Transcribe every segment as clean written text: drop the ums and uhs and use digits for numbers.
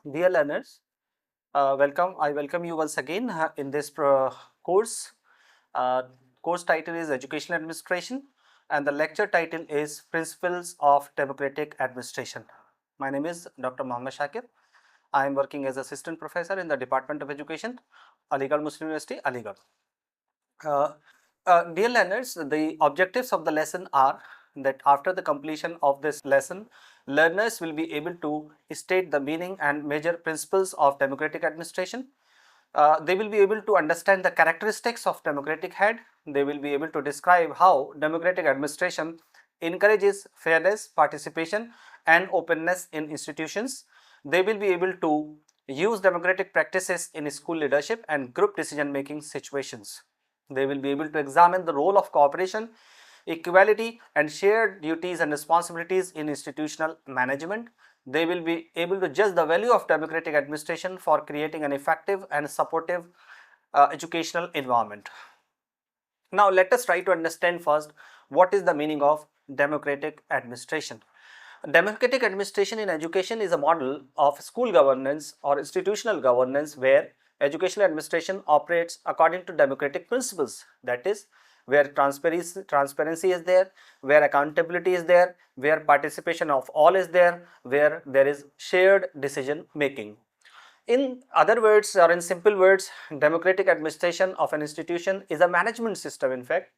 Dear learners, I welcome you once again in this course. Uh, Course title is Educational Administration and the lecture title is Principles of Democratic Administration. My name is Dr. Mohammed Shakir. I am working as Assistant Professor in the Department of Education, Aligarh Muslim University, Aligarh. Uh, Dear learners, the objectives of the lesson are that after the completion of this lesson, learners will be able to state the meaning and major principles of democratic administration. They will be able to understand the characteristics of democratic head. They will be able to describe how democratic administration encourages fairness, participation and openness in institutions. They will be able to use democratic practices in school leadership and group decision making situations. They will be able to examine the role of cooperation, equality and shared duties and responsibilities in institutional management. They will be able to judge the value of democratic administration for creating an effective and supportive educational environment. Now let us try to understand first what is the meaning of democratic administration. Democratic administration in education is a model of school governance or institutional governance where educational administration operates according to democratic principles. That is, where transparency is there, where accountability is there, where participation of all is there, where there is shared decision making. In other words, or in simple words, democratic administration of an institution is a management system, in fact,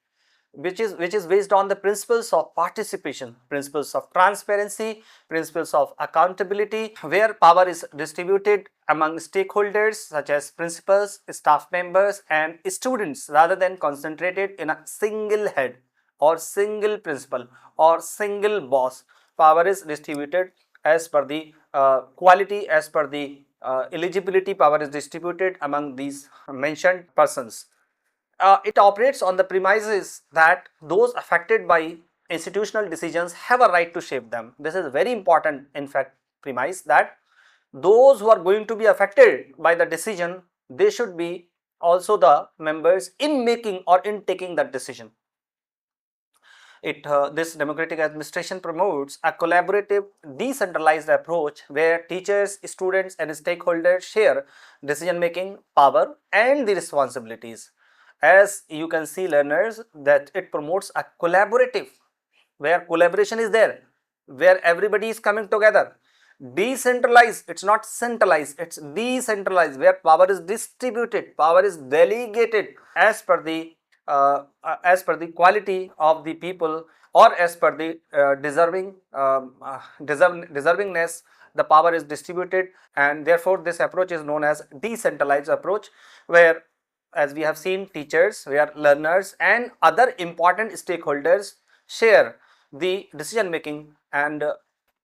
which is based on the principles of participation, principles of transparency, principles of accountability, where power is distributed among stakeholders such as principals, staff members and students rather than concentrated in a single head or single principal or single boss. Power is distributed as per the quality, as per the eligibility. Power is distributed among these mentioned persons. It operates on the premises that those affected by institutional decisions have a right to shape them. This is very important, in fact, premise that those who are going to be affected by the decision, they should be also the members in making or in taking that decision. This democratic administration promotes a collaborative, decentralized approach where teachers, students and stakeholders share decision making power and the responsibilities. As you can see, learners, that it promotes a collaborative, where collaboration is there, where everybody is coming together. Decentralized, it's not centralized, it's decentralized, where power is distributed, power is delegated as per the quality of the people, or as per the deservingness. The power is distributed, and therefore this approach is known as decentralized approach, where, as we have seen, teachers, where learners and other important stakeholders share the decision making and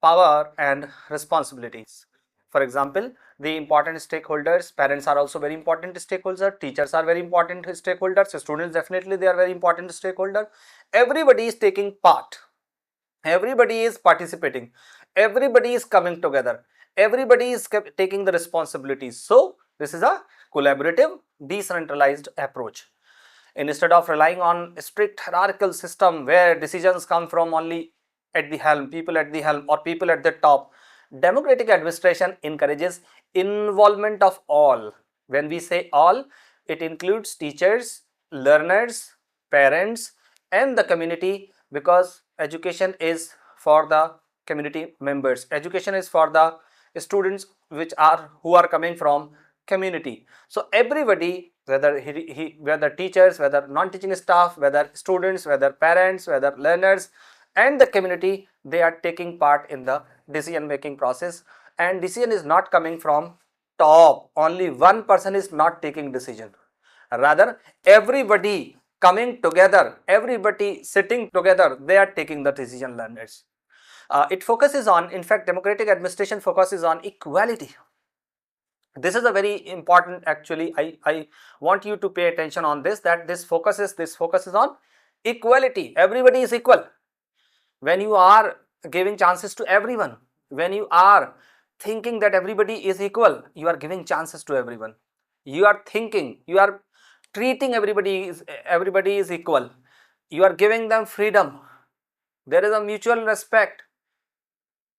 power and responsibilities. For example, the important stakeholders, parents are also very important stakeholders, teachers are very important stakeholders, students definitely they are very important stakeholder. Everybody is taking part, everybody is participating, everybody is coming together, everybody is taking the responsibilities. So this is a collaborative, decentralized approach. Instead of relying on a strict hierarchical system where decisions come from only at the helm, people at the helm or people at the top, democratic administration encourages involvement of all. When we say all, it includes teachers, learners, parents and the community, because education is for the community members, education is for the students who are coming from community. So everybody, whether teachers, whether non-teaching staff, whether students, whether parents, whether learners and the community, they are taking part in the decision making process. And decision is not coming from top, only one person is not taking decision, rather everybody coming together, everybody sitting together, they are taking the decision, learners. It focuses on, in fact, democratic administration focuses on equality. This is a very important, actually, I want you to pay attention on this, that this focuses on equality. Everybody is equal. When you are giving chances to everyone, when you are thinking that everybody is equal, you are giving chances to everyone. You are thinking, you are treating everybody is equal, you are giving them freedom, there is a mutual respect,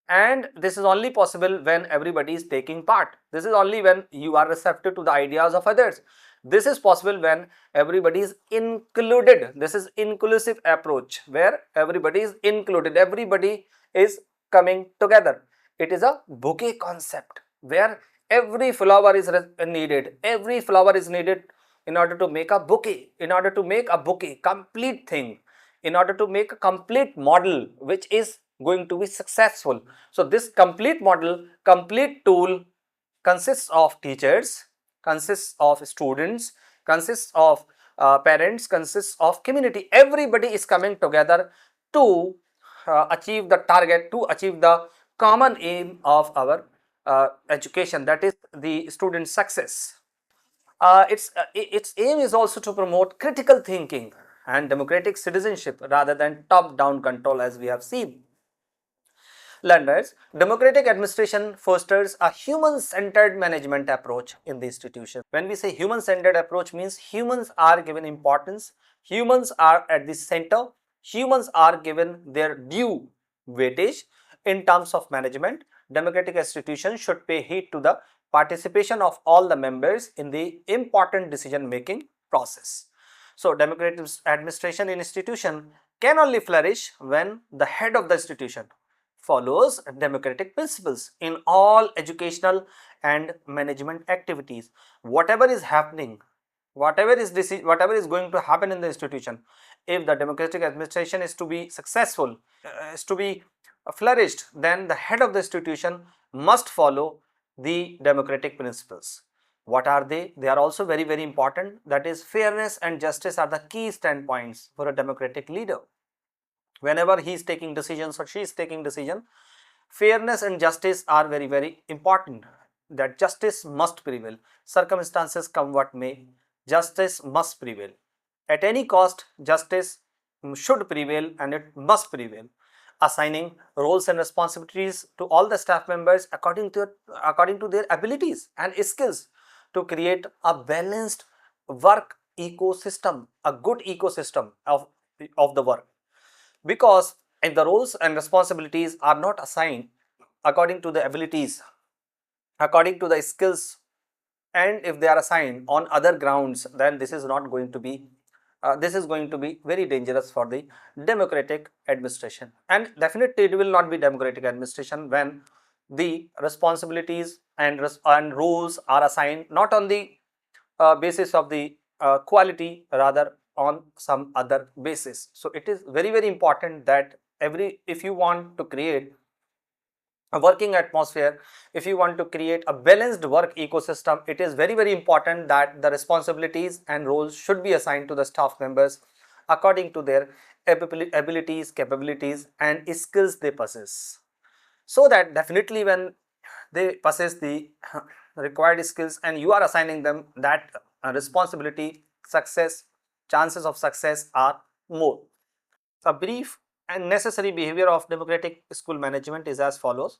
and this is only possible when everybody is taking part. This is only when you are receptive to the ideas of others. This is possible when everybody is included. This is inclusive approach where everybody is included, everybody is coming together. It is a bouquet concept where every flower is needed, every flower is needed in order to make a bouquet, in order to make a bouquet, complete thing, in order to make a complete model which is going to be successful. So this complete model, complete tool consists of teachers, consists of students, consists of parents, consists of community. Everybody is coming together to achieve the target, to achieve the common aim of our education, that is the student success. Its aim is also to promote critical thinking and democratic citizenship rather than top-down control, as we have seen. Learners, democratic administration fosters a human-centered management approach in the institution. When we say human-centered approach, means humans are given importance, humans are at the center, humans are given their due weightage in terms of management. Democratic institutions should pay heed to the participation of all the members in the important decision-making process. So, democratic administration in institution can only flourish when the head of the institution follows democratic principles in all educational and management activities. Whatever is happening, whatever is going to happen in the institution, if the democratic administration is to be successful, is to be flourished, then the head of the institution must follow the democratic principles. What are they? They are also very, very important. That is, fairness and justice are the key standpoints for a democratic leader. Whenever he is taking decisions or she is taking decision, fairness and justice are very, very important. That justice must prevail. Circumstances come what may, justice must prevail. At any cost, justice should prevail and it must prevail. Assigning roles and responsibilities to all the staff members according to their abilities and skills to create a balanced work ecosystem, a good ecosystem of the work. Because if the roles and responsibilities are not assigned according to the abilities, according to the skills, and if they are assigned on other grounds, then this is not going to be very dangerous for the democratic administration. And definitely it will not be democratic administration when the responsibilities and roles are assigned not on the basis of the quality, rather on some other basis. So it is very, very important that if you want to create a working atmosphere, if you want to create a balanced work ecosystem, it is very, very important that the responsibilities and roles should be assigned to the staff members according to their abilities, capabilities and skills they possess. So that definitely when they possess the required skills and you are assigning them that responsibility, success, chances of success are more. A brief and necessary behavior of democratic school management is as follows.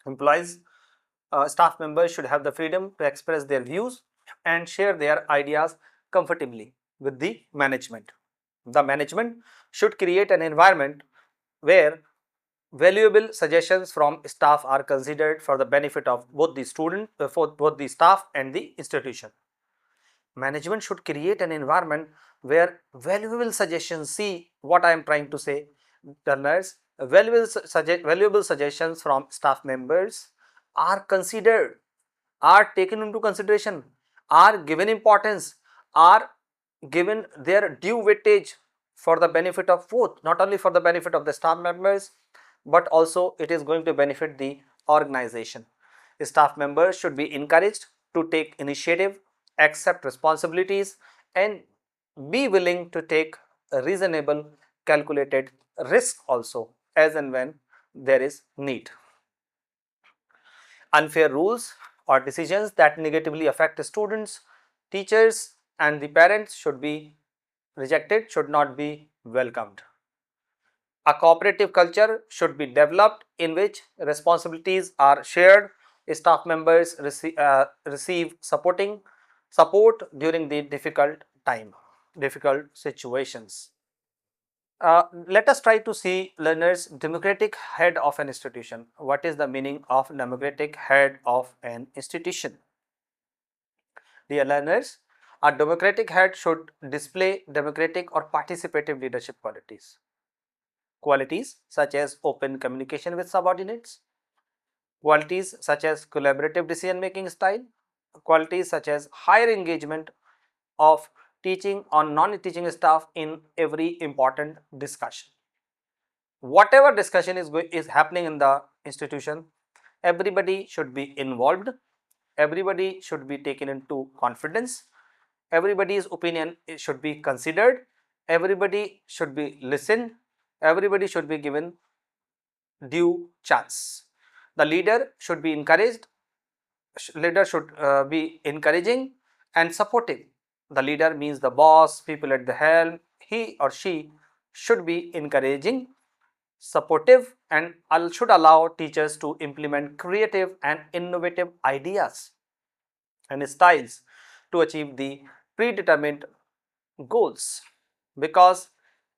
Employees, staff members should have the freedom to express their views and share their ideas comfortably with the management. The management should create an environment where valuable suggestions from staff are considered for the benefit of both the student, for both the staff and the institution. Management should create an environment where valuable suggestions, see what I am trying to say, learners, valuable suggestions from staff members are considered, are taken into consideration, are given importance, are given their due weightage for the benefit of both, not only for the benefit of the staff members, but also it is going to benefit the organization. Staff members should be encouraged to take initiative, accept responsibilities and be willing to take a reasonable calculated risk also as and when there is need. Unfair rules or decisions that negatively affect students, teachers and the parents should be rejected, should not be welcomed. A cooperative culture should be developed in which responsibilities are shared, staff members receive support during the difficult situations. Let us try to see learners democratic head of an institution. What is the meaning of democratic head of an institution? Dear learners, a democratic head should display democratic or participative leadership qualities. Qualities such as open communication with subordinates, qualities such as collaborative decision making style, qualities such as higher engagement of teaching or non-teaching staff in every important discussion. Whatever discussion is happening in the institution, everybody should be involved, everybody should be taken into confidence, everybody's opinion should be considered, everybody should be listened, everybody should be given due chance. The leader should be encouraged, leader should be encouraging and supportive. The leader means the boss, people at the helm, he or she should be encouraging, supportive, and should allow teachers to implement creative and innovative ideas and styles to achieve the predetermined goals. Because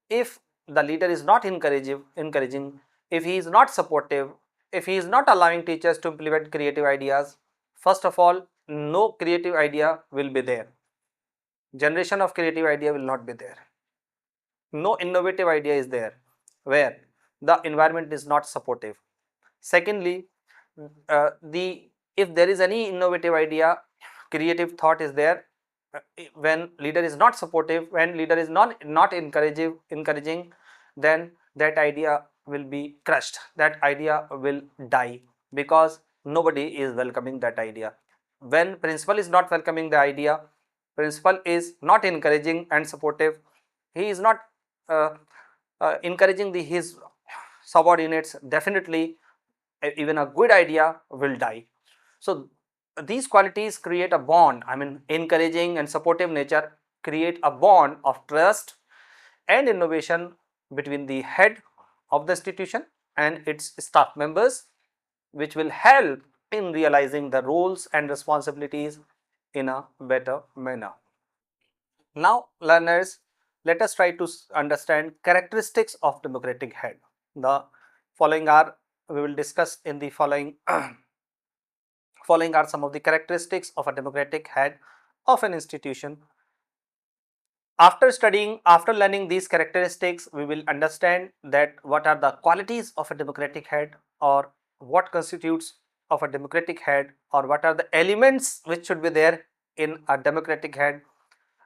if the leader is not encouraging, if he is not supportive, if he is not allowing teachers to implement creative ideas, first of all, no creative idea will be there. Generation of creative idea will not be there. No innovative idea is there where the environment is not supportive. Secondly, the if there is any innovative idea, creative thought is there, when leader is not supportive, when leader is not encouraging, then that idea will be crushed, that idea will die, because nobody is welcoming that idea. When principal is not welcoming the idea, principal is not encouraging and supportive, he is not uh, encouraging his subordinates, definitely even a good idea will die. So these qualities create a bond, I mean encouraging and supportive nature create a bond of trust and innovation between the head of the institution and its staff members, which will help in realizing the roles and responsibilities in a better manner. Now learners, let us try to understand characteristics of democratic head. The following are, we will discuss in the following following are some of the characteristics of a democratic head of an institution. After learning these characteristics, we will understand that what are the qualities of a democratic head, or what constitutes of a democratic head, or what are the elements which should be there in a democratic head.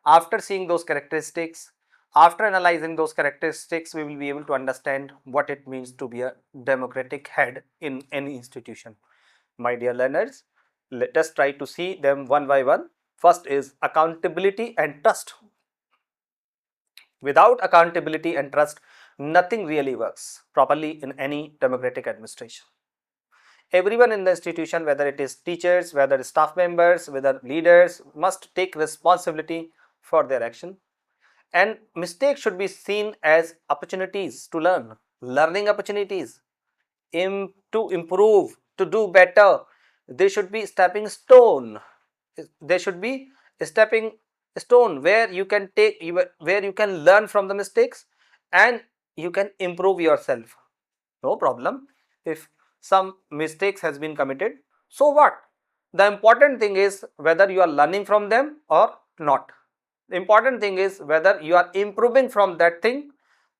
After seeing those characteristics, after analyzing those characteristics, we will be able to understand what it means to be a democratic head in any institution. My dear learners, let us try to see them one by one. First is accountability and trust. Without accountability and trust, nothing really works properly in any democratic administration. Everyone in the institution, whether it is teachers, whether staff members, whether leaders, must take responsibility for their action. And mistakes should be seen as opportunities to learn, learning opportunities, to improve, to do better. They should be stepping stone. They should be stepping stone where you can where you can learn from the mistakes and you can improve yourself. No problem if some mistakes has been committed. So what? The important thing is whether you are learning from them or not. The important thing is whether you are improving from that thing,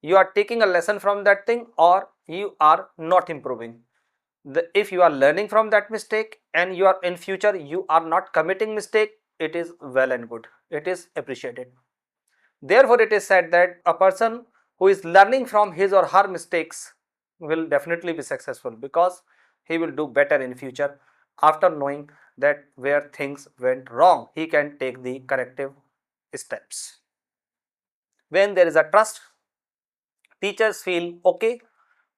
you are taking a lesson from that thing, or you are not improving. If you are learning from that mistake and you are in future you are not committing mistake, it is well and good, it is appreciated. Therefore it is said that a person who is learning from his or her mistakes will definitely be successful, because he will do better in future. After knowing that where things went wrong, he can take the corrective steps. When there is a trust, teachers feel okay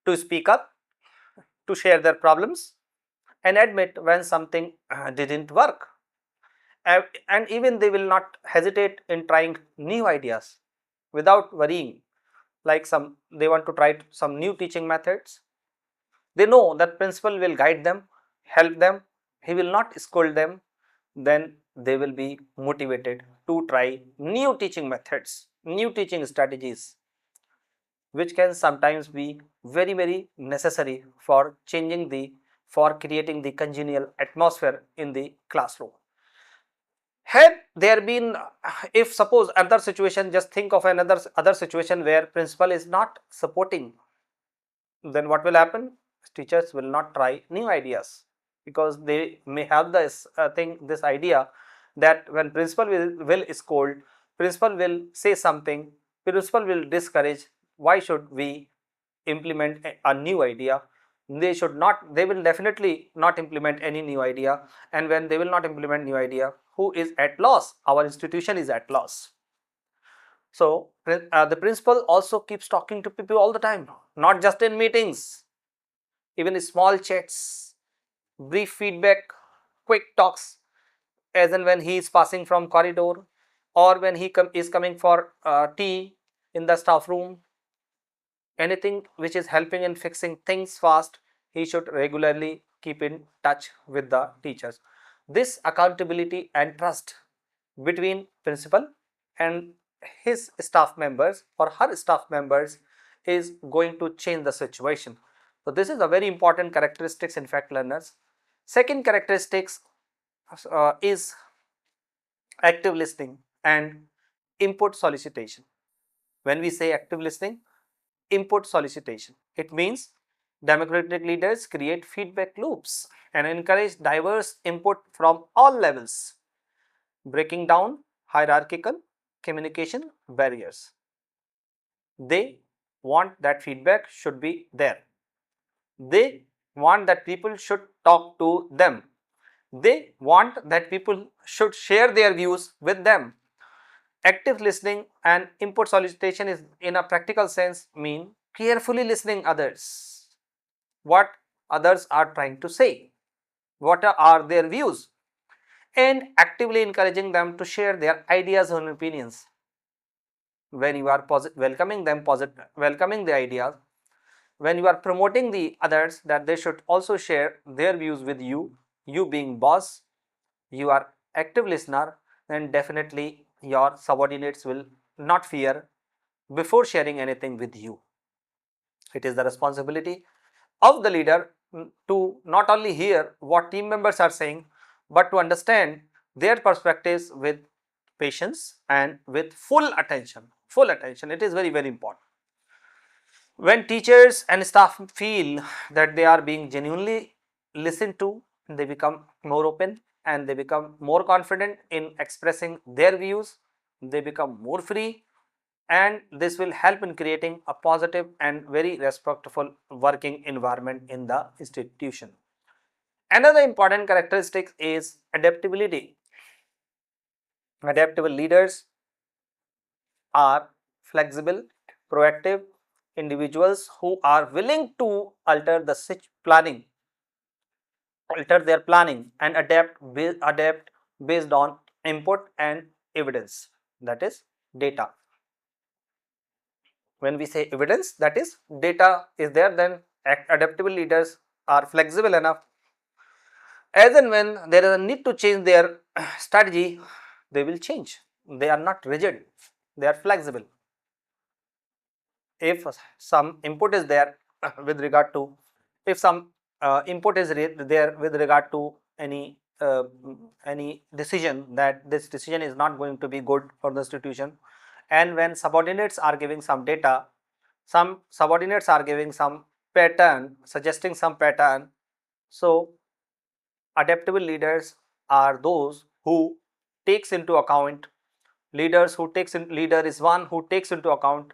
to speak up, to share their problems and admit when something didn't work. And even they will not hesitate in trying new ideas without worrying, like they want to try some new teaching methods. They know that principal will guide them, help them, he will not scold them. Then they will be motivated to try new teaching methods, new teaching strategies. which can sometimes be very necessary for creating the congenial atmosphere in the classroom. Had there been, if suppose another situation, just think of another other situation where principal is not supporting, then what will happen? Teachers will not try new ideas, because they may have this this idea that when principal will scold, principal will say something, principal will discourage, why should we implement a new idea? They will definitely not implement any new idea, and when they will not implement new idea, who is at loss? Our institution is at loss. So the principal also keeps talking to people all the time, not just in meetings, even small chats, brief feedback, quick talks, as and when he is passing from corridor, or when he is coming for tea in the staff room. Anything which is helping in fixing things fast, he should regularly keep in touch with the teachers. This accountability and trust between principal and his staff members or her staff members is going to change the situation. So this is a very important characteristics in fact, learners. Second characteristics is active listening and input solicitation. When we say active listening, input solicitation, it means democratic leaders create feedback loops and encourage diverse input from all levels, breaking down hierarchical communication barriers. They want that feedback should be there. They want that people should talk to them. They want that people should share their views with them. Active listening and input solicitation is, in a practical sense, mean carefully listening others, what others are trying to say, what are their views, and actively encouraging them to share their ideas and opinions. When you are welcoming the ideas, when you are promoting the others that they should also share their views with you, you being boss, you are active listener, then definitely your subordinates will not fear before sharing anything with you. It is the responsibility of the leader to not only hear what team members are saying, but to understand their perspectives with patience and with full attention. Full attention, it is very important. When teachers and staff feel that they are being genuinely listened to, they become more open and they become more confident in expressing their views, they become more free, and this will help in creating a positive and very respectful working environment in the institution. Another important characteristic is adaptability. Adaptable leaders are flexible, proactive individuals who are willing to alter their planning and adapt based on input and evidence, that is data. When we say evidence, that is data is there, then adaptable leaders are flexible enough, as and when there is a need to change their strategy, they will change. They are not rigid, they are flexible. If some input is there with regard to, if some input is there with regard to any decision, that this decision is not going to be good for the institution, and when subordinates are giving some data, some subordinates are giving some pattern, suggesting some pattern, so adaptable leaders are those who takes into account, leader is one who takes into account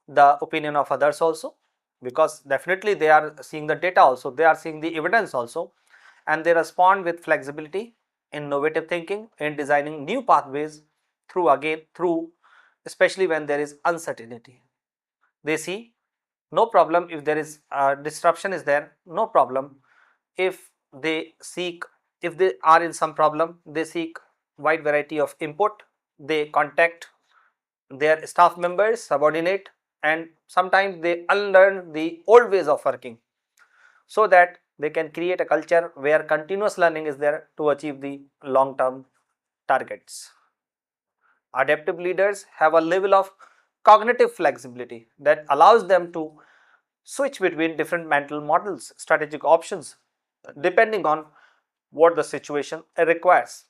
the opinion of others also, because definitely they are seeing the data also, they are seeing the evidence also, and they respond with flexibility, innovative thinking in designing new pathways through especially when there is uncertainty. They see no problem if there is disruption is there, no problem. If they seek, if they are in some problem, they seek wide variety of input, they contact their staff members, subordinate, and sometimes they unlearn the old ways of working, so that they can create a culture where continuous learning is there to achieve the long term targets. Adaptive leaders have a level of cognitive flexibility that allows them to switch between different mental models, strategic options, depending on what the situation requires.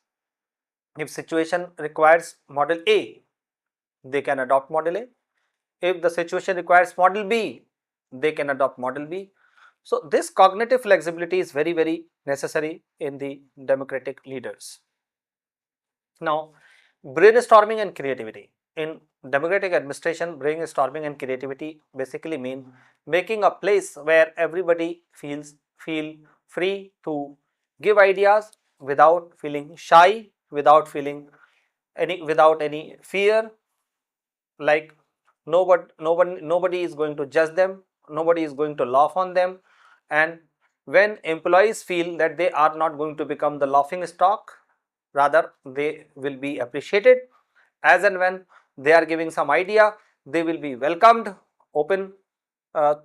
If situation requires model A, they can adopt model A. If the situation requires model B, they can adopt model B. So this cognitive flexibility is very, very necessary in the democratic leaders. Now, brainstorming and creativity. In democratic administration, brainstorming and creativity basically mean making a place where everybody feel free to give ideas without feeling shy, without any fear, like nobody is going to judge them, nobody is going to laugh on them. And when employees feel that they are not going to become the laughing stock, rather they will be appreciated. As and when they are giving some idea, they will be welcomed open, uh,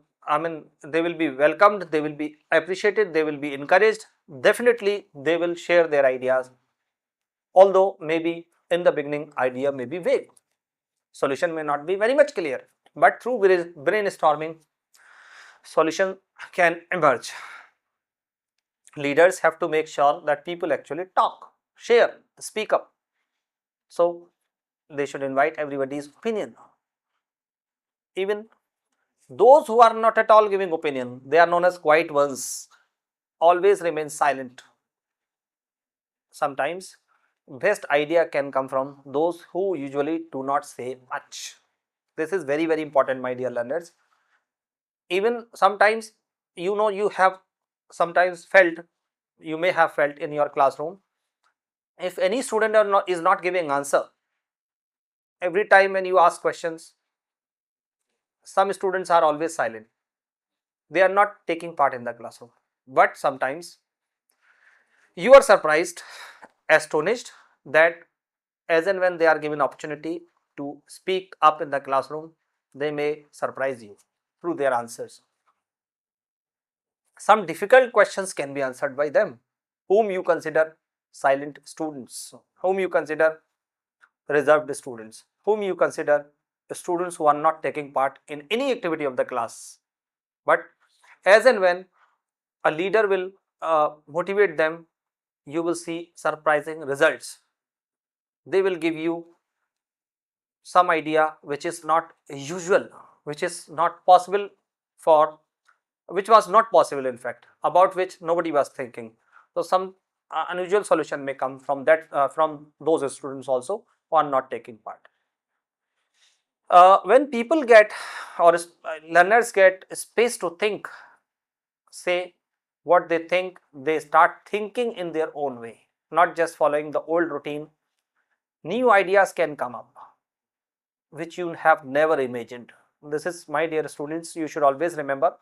they will be welcomed, they will be appreciated, they will be encouraged. Definitely they will share their ideas, although maybe in the beginning idea may be vague, solution may not be very much clear, but through brainstorming solution can emerge. Leaders have to make sure that people actually talk, share, speak up. So they should invite everybody's opinion. Even those who are not at all giving opinion, they are known as quiet ones, always remain silent. Sometimes best idea can come from those who usually do not say much. This is very, very important, my dear learners. Even sometimes, you have sometimes felt, you may have felt in your classroom, if any student is not giving answer, every time when you ask questions, some students are always silent, they are not taking part in the classroom. But sometimes you are surprised, astonished, that as and when they are given opportunity to speak up in the classroom, they may surprise you through their answers. Some difficult questions can be answered by them, whom you consider silent students, whom you consider reserved students, whom you consider students who are not taking part in any activity of the class. But as and when a leader will motivate them, you will see surprising results. They will give you some idea which is not usual, which is not possible for, which was not possible in fact, about which nobody was thinking. So some unusual solution may come from that, from those students also who are not taking part. When people get, or learners get space to think, say what they think, they start thinking in their own way, not just following the old routine. New ideas can come up which you have never imagined. This is, my dear students, you should always remember,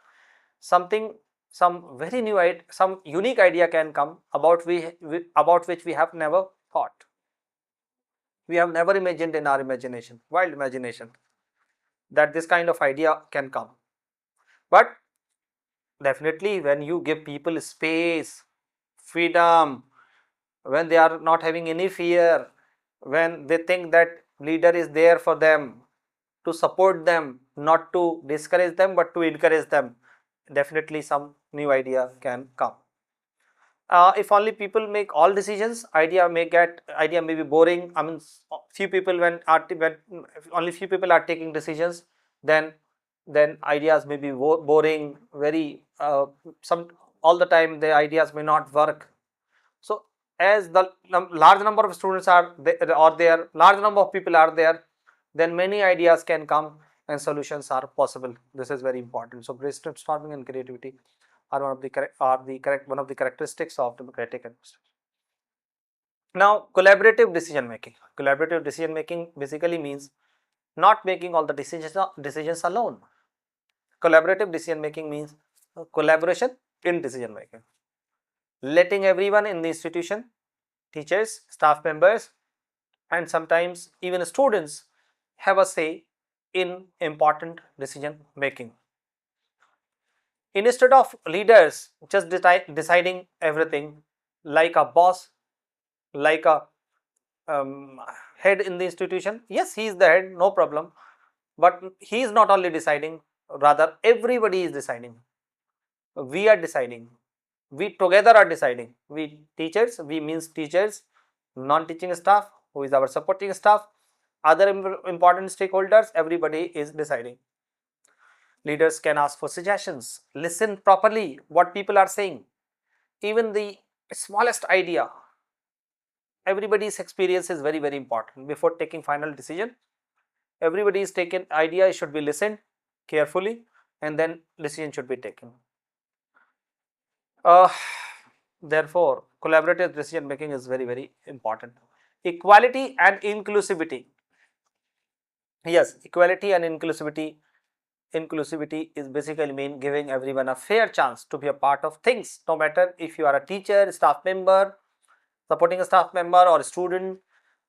something, some very new idea, some unique idea can come about which we have never thought. We have never imagined in our imagination, wild imagination, that this kind of idea can come. But definitely when you give people space, freedom, when they are not having any fear, when they think that leader is there for them to support them, not to discourage them but to encourage them, definitely some new idea can come. If only people make all decisions, idea may be boring. I mean, few people when only few people are taking decisions, then ideas may be boring, very some, all the time the ideas may not work. So as the large number of students are there, large number of people are there, then many ideas can come and solutions are possible. This is very important. So brainstorming and creativity are one of the characteristics of democratic administration. Now, collaborative decision making. Collaborative decision making basically means not making all the decisions alone. Collaborative decision making means collaboration in decision making, letting everyone in the institution, teachers, staff members, and sometimes even students have a say in important decision making. Instead of leaders just deciding everything like a boss, like a head in the institution, yes, he is the head, no problem, But he is not only deciding, rather everybody is deciding. We are deciding. We together are deciding. We teachers, we means teachers, non-teaching staff, who is our supporting staff, other important stakeholders, everybody is deciding. Leaders can ask for suggestions, listen properly what people are saying. Even the smallest idea, everybody's experience is very, very important before taking final decision. Everybody's taken idea should be listened carefully, and then decision should be taken. Uh, Therefore, collaborative decision making is very, very important. Equality and inclusivity. Yes, equality and inclusivity. Inclusivity is basically mean giving everyone a fair chance to be a part of things, no matter if you are a teacher, staff member, supporting a staff member, or a student,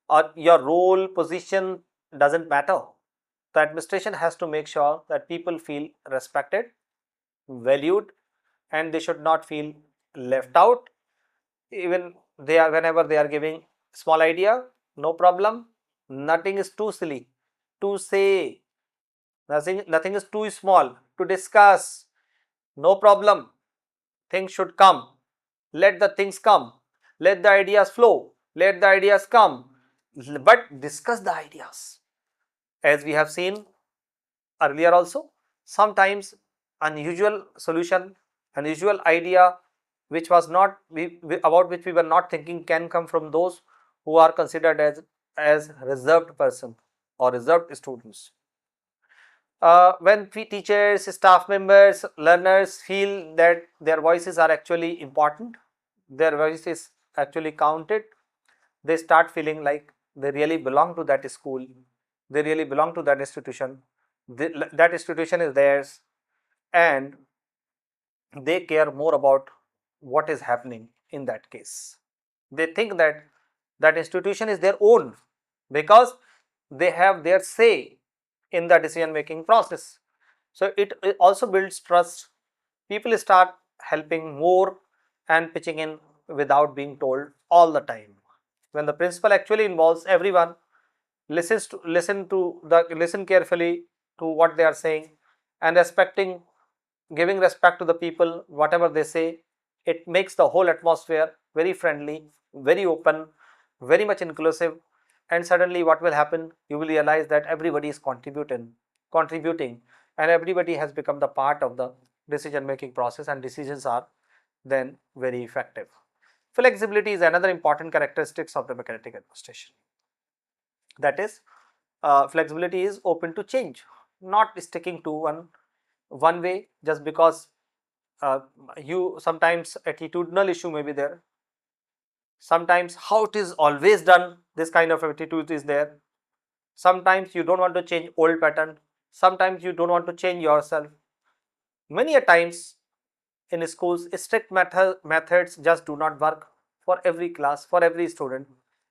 or your role, position doesn't matter. The administration has to make sure that people feel respected, valued, and they should not feel left out. Even they are, whenever they are giving small idea, no problem. Nothing is too silly to say. Nothing is too small to discuss. No problem. Things should come. Let the things come. Let the ideas flow. Let the ideas come. But discuss the ideas. As we have seen earlier also, sometimes unusual solution, unusual idea which was not about which we were not thinking can come from those who are considered as reserved person or reserved students. When we teachers, staff members, learners feel that their voices are actually important, their voices actually counted, they start feeling like they really belong to that school, they really belong to that institution, that institution is theirs, and they care more about what is happening in that case. They think that that institution is their own because they have their say in the decision making process. So it also builds trust. People start helping more and pitching in without being told all the time. When the principal actually involves everyone, listen carefully to what they are saying, and giving respect to the people whatever they say, it makes the whole atmosphere very friendly, very open, very much inclusive. And suddenly what will happen, you will realize that everybody is contributing, and everybody has become the part of the decision making process, and decisions are then very effective. Flexibility is another important characteristics of democratic administration. That is, flexibility is open to change, not sticking to one way just because uh, you sometimes attitudinal issue may be there. Sometimes how it is always done, this kind of attitude is there. Sometimes you don't want to change old pattern. Sometimes you don't want to change yourself. Many a times in schools, strict methods just do not work for every class, for every student.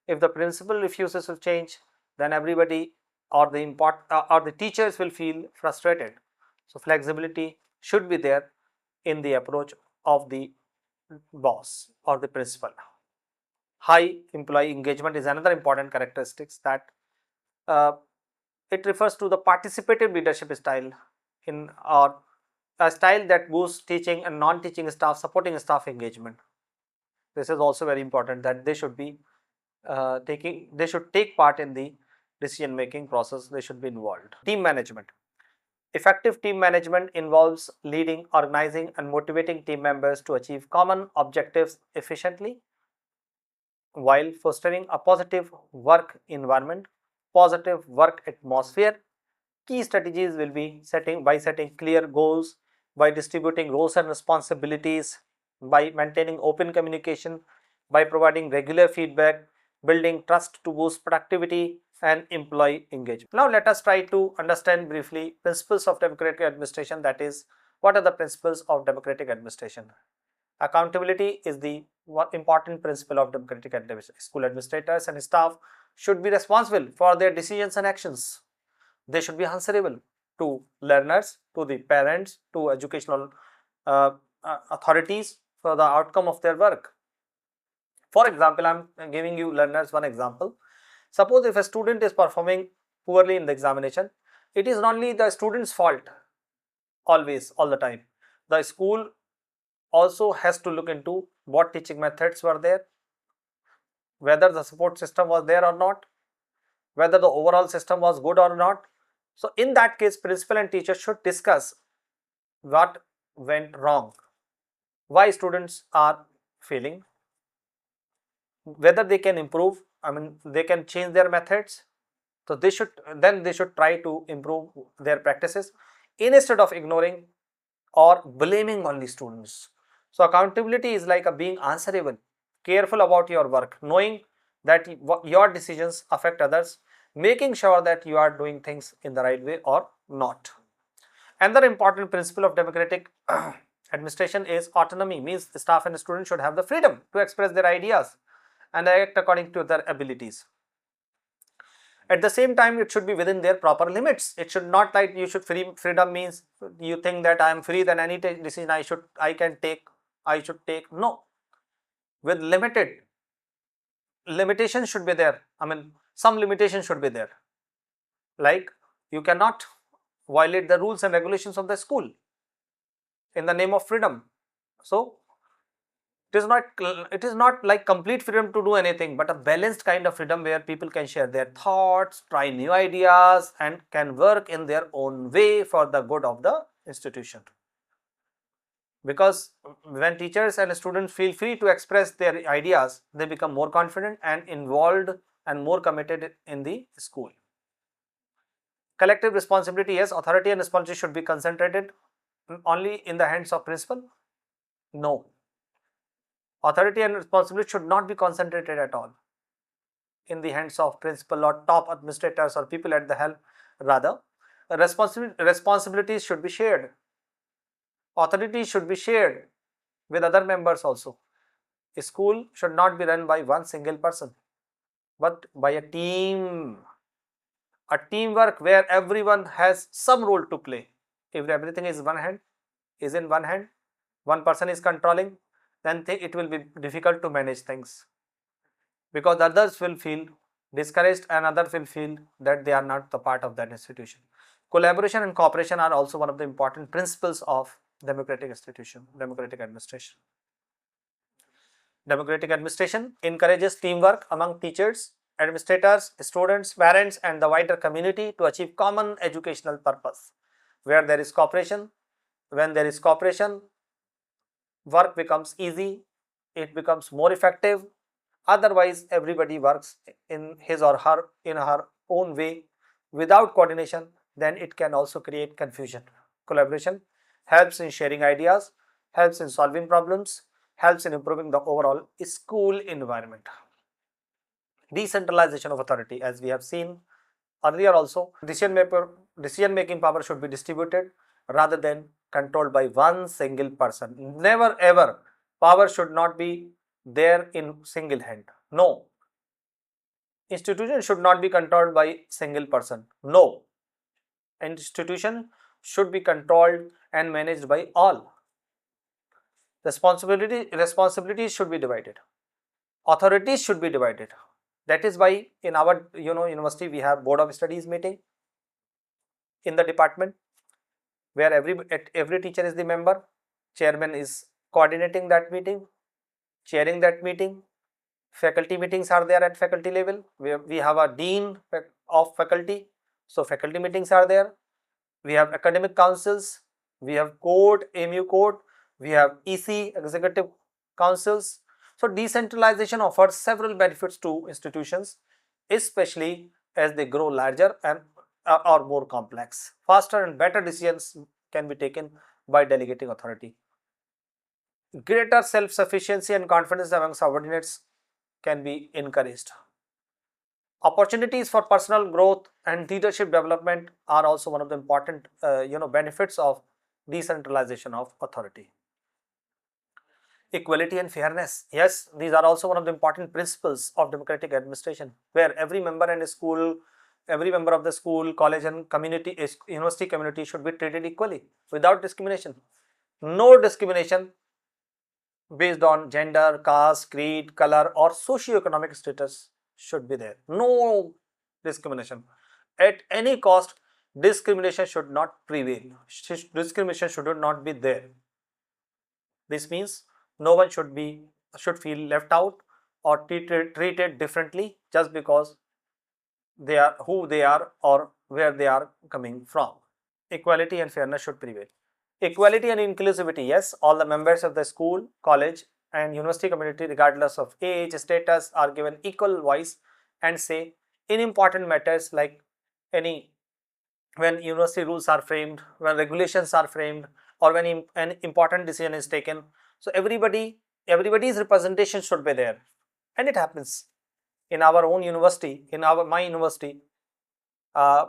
If the principal refuses to change, then everybody or the teachers will feel frustrated. So flexibility should be there in the approach of the boss or the principal. High employee engagement is another important characteristics that uh, it refers to the participative leadership style in or a style that boosts teaching and non-teaching staff, supporting staff engagement. This is also very important that they should be they should take part in the decision making process, they should be involved. Team management. Effective team management involves leading, organizing, and motivating team members to achieve common objectives efficiently while fostering a positive work environment, positive work atmosphere. Key strategies will be setting clear goals, by distributing roles and responsibilities, by maintaining open communication, by providing regular feedback, building trust to boost productivity and employee engagement. Now let us try to understand briefly principles of democratic administration, that is, what are the principles of democratic administration. Accountability is the one important principle of democratic administration. School administrators and staff should be responsible for their decisions and actions. They should be answerable to learners, to the parents, to educational authorities for the outcome of their work. For example, I'm giving you learners one example. Suppose if a student is performing poorly in the examination, it is not only the student's fault always, all the time. The school also has to look into what teaching methods were there, whether the support system was there or not, whether the overall system was good or not. So in that case, principal and teacher should discuss what went wrong, why students are failing, whether they can improve, they can change their methods. So they should try to improve their practices instead of ignoring or blaming only students. So accountability is like a being answerable, careful about your work, knowing that your decisions affect others, making sure that you are doing things in the right way or not. Another important principle of democratic administration is autonomy, means the staff and students should have the freedom to express their ideas and act according to their abilities. At the same time, it should be within their proper limits. It should not like you should freedom means you think that I am free, then any decision I should take. No, with limitations should be there. Some limitation should be there. Like you cannot violate the rules and regulations of the school in the name of freedom. So it is not like complete freedom to do anything, but a balanced kind of freedom where people can share their thoughts, try new ideas, and can work in their own way for the good of the institution. Because when teachers and students feel free to express their ideas, they become more confident and involved and more committed in the school. Collective responsibility, yes, authority and responsibility should be concentrated only in the hands of principal. No, authority and responsibility should not be concentrated at all in the hands of principal or top administrators or people at the helm. Rather, responsibilities should be shared. Authority should be shared with other members also. A school should not be run by one single person, but by a team. A teamwork where everyone has some role to play. If everything is in one hand, one person is controlling, then it will be difficult to manage things, because others will feel discouraged and others will feel that they are not the part of that institution. Collaboration and cooperation are also one of the important principles of democratic administration. Democratic administration encourages teamwork among teachers, administrators, students, parents, and the wider community to achieve common educational purpose. When there is cooperation, work becomes easy, it becomes more effective. Otherwise, everybody works in his or her own way without coordination, then it can also create confusion. Collaboration helps in sharing ideas, helps in solving problems, helps in improving the overall school environment. Decentralization of authority, as we have seen earlier also, decision making power should be distributed rather than controlled by one single person. Never ever, power should not be there in single hand. No, institution should not be controlled by single person. No, institution should be controlled and managed by all. Responsibilities should be divided. Authorities should be divided. That is why in our university we have board of studies meeting in the department, where every teacher is the member, chairman is coordinating that meeting, chairing that meeting. Faculty meetings are there at faculty level, where we have a dean of faculty, so faculty meetings are there. We have academic councils, we have code, AMU code, we have EC, executive councils. So decentralization offers several benefits to institutions, especially as they grow larger and or more complex. Faster and better decisions can be taken by delegating authority. Greater self-sufficiency and confidence among subordinates can be encouraged. Opportunities for personal growth and leadership development are also one of the important benefits of decentralization of authority. Equality and fairness, yes, these are also one of the important principles of democratic administration, where every member of the school, college, and university community should be treated equally without discrimination. No discrimination based on gender, caste, creed, color, or socio-economic status should be there. No discrimination at any cost. discrimination should not prevail. Discrimination should not be there. This means no one should feel left out or treated differently just because they are who they are or where they are coming from. Equality and fairness should prevail. Equality and inclusivity, yes, all the members of the school, college and university community regardless of age, status are given equal voice and say in important matters like any when university rules are framed, when regulations are framed or when an important decision is taken. So everybody's representation should be there, and it happens in our own university, in my university. Uh,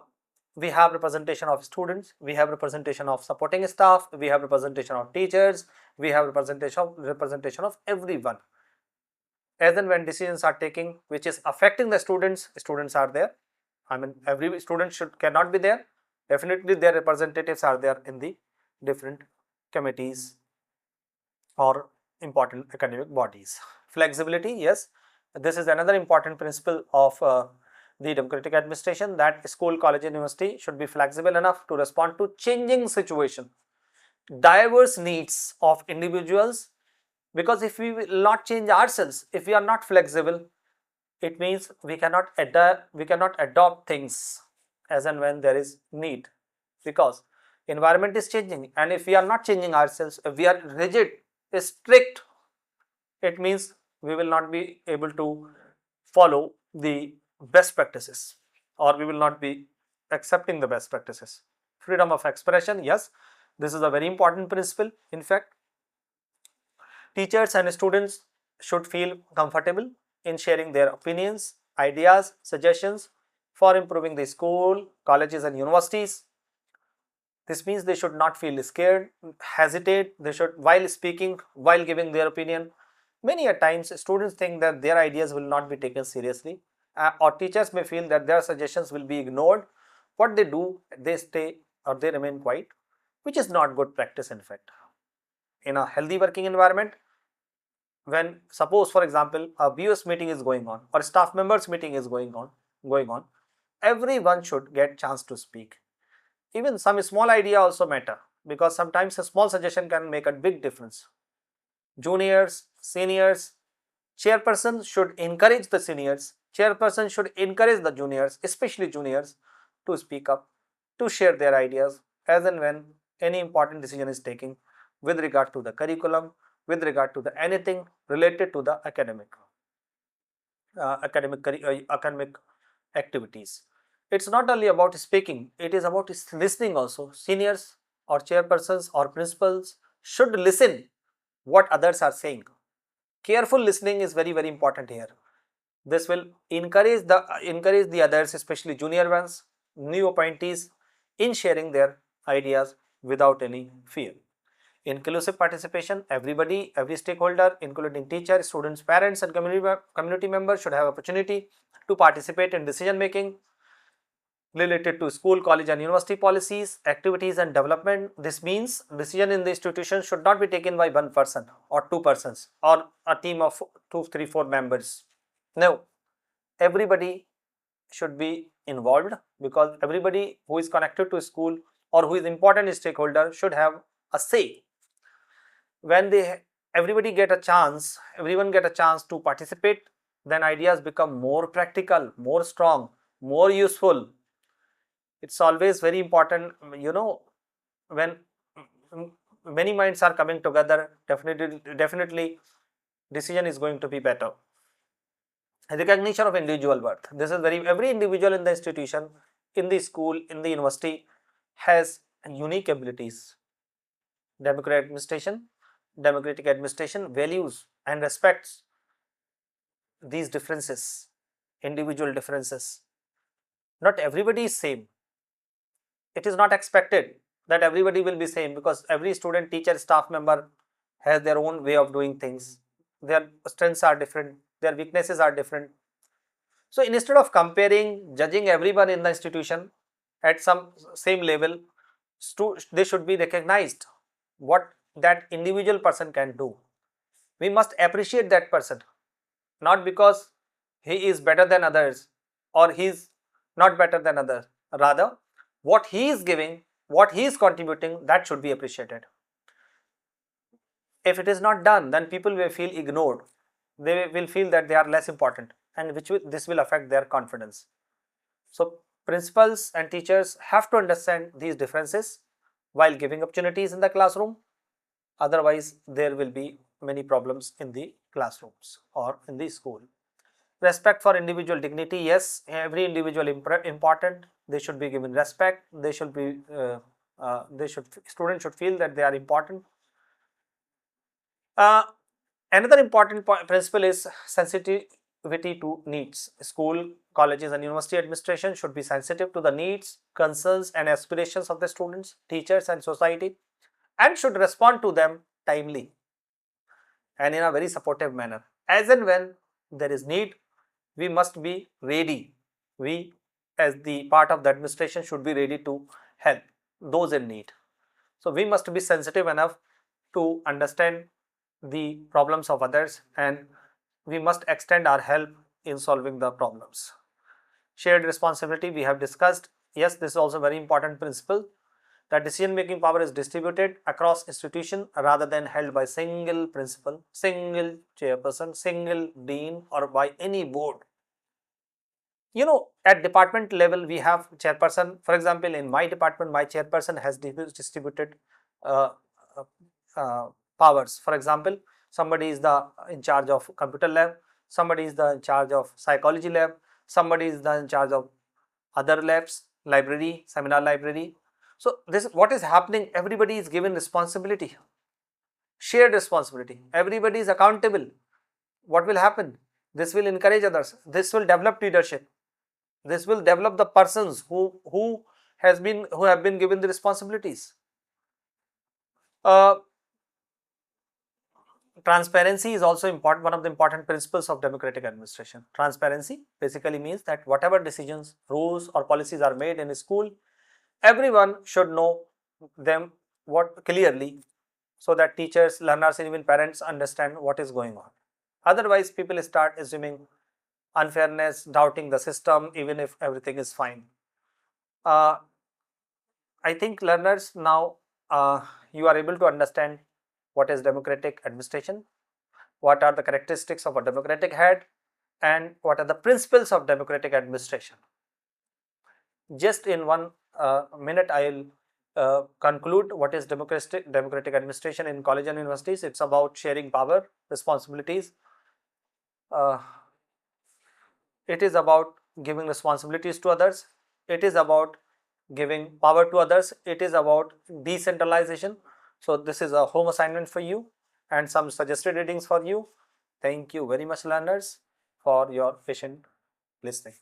we have representation of students, we have representation of supporting staff, we have representation of teachers, we have representation of everyone. As and when decisions are taking which is affecting the students are there. I mean, every student cannot be there. Definitely their representatives are there in the different committees or important academic bodies. Flexibility, yes, this is another important principle of the democratic administration, that school, college and university should be flexible enough to respond to changing situation, diverse needs of individuals, because if we will not change ourselves, if we are not flexible, it means we cannot adopt things as and when there is need, because environment is changing, and if we are not changing ourselves, if we are rigid, strict, it means we will not be able to follow the best practices, or we will not be accepting the best practices. Freedom of expression, yes, this is a very important principle. In fact, teachers and students should feel comfortable in sharing their opinions, ideas, suggestions for improving the school, colleges and universities. This means they should not feel scared, hesitate, they should, while speaking, while giving their opinion. Many a times students think that their ideas will not be taken seriously, or teachers may feel that their suggestions will be ignored. What they do, they stay or they remain quiet, which is not good practice. In fact, in a healthy working environment, when suppose for example a BOS meeting is going on or staff members meeting is going on, everyone should get chance to speak. Even some small idea also matter, because sometimes a small suggestion can make a big difference. Juniors, seniors, chairperson should encourage the seniors, chairperson should encourage the juniors, especially juniors, to speak up, to share their ideas as and when any important decision is taken with regard to the curriculum, with regard to the anything related to the academic activities. It's not only about speaking, it is about listening also. Seniors or chairpersons or principals should listen what others are saying. Careful listening is very important here. This will encourage the others, especially junior ones, new appointees, in sharing their ideas without any fear. Inclusive participation, every stakeholder including teachers, students, parents and community members should have opportunity to participate in decision making related to school, college and university policies, activities and development. This means decision in the institution should not be taken by one person or two persons or a team of 2, 3, 4 members. No, everybody should be involved, because everybody who is connected to school or who is important stakeholder should have a say. When everyone get a chance to participate, then ideas become more practical, more strong, more useful. It's always very important, when many minds are coming together, definitely decision is going to be better. Recognition of individual worth, this is every individual in the institution, in the school, in the university has unique abilities. Democratic administration values and respects these differences, individual differences. Not everybody is same. It is not expected that everybody will be same, because every student, teacher, staff member has their own way of doing things. Their strengths are different, their weaknesses are different. So instead of comparing, judging everyone in the institution at some same level, they should be recognized what that individual person can do. We must appreciate that person, not because he is better than others or he is not better than others. Rather, what he is giving, what he is contributing, that should be appreciated. If it is not done, then people will feel ignored. They will feel that they are less important, and this will affect their confidence. So principals and teachers have to understand these differences while giving opportunities in the classroom. Otherwise, there will be many problems in the classrooms or in the school. Respect for individual dignity. Yes, every individual important. They should be given respect. They should be. Students should feel that they are important. Another important principle is sensitivity to needs. School, colleges and university administration should be sensitive to the needs, concerns and aspirations of the students, teachers and society, and should respond to them timely and in a very supportive manner. As and when there is need, we must be ready. We as the part of the administration should be ready to help those in need. So we must be sensitive enough to understand the problems of others, and we must extend our help in solving the problems. Shared responsibility we have discussed. Yes, this is also a very important principle, that decision making power is distributed across institution rather than held by single principal, single chairperson, single dean or by any board. At department level we have chairperson. For example, in my department, my chairperson has distributed uh, uh, powers. For example, somebody is in charge of computer lab, somebody is in charge of psychology lab, somebody is in charge of other labs, library, seminar library. So this what is happening, everybody is given responsibility, shared responsibility, everybody is accountable. What will happen? This will encourage others, this will develop leadership, this will develop the persons who have been given the responsibilities. Transparency is also important, one of the important principles of democratic administration. Transparency basically means that whatever decisions, rules or policies are made in a school, everyone should know them clearly, so that teachers, learners and even parents understand what is going on. Otherwise, people start assuming unfairness, doubting the system even if everything is fine. I think learners now, you are able to understand what is democratic administration, what are the characteristics of a democratic head, and what are the principles of democratic administration. Just in one minute, I will conclude what is democratic administration in college and universities. It's about sharing power, responsibilities. It is about giving responsibilities to others. It is about giving power to others. It is about decentralization. So this is a home assignment for you and some suggested readings for you. Thank you very much, learners, for your patient listening.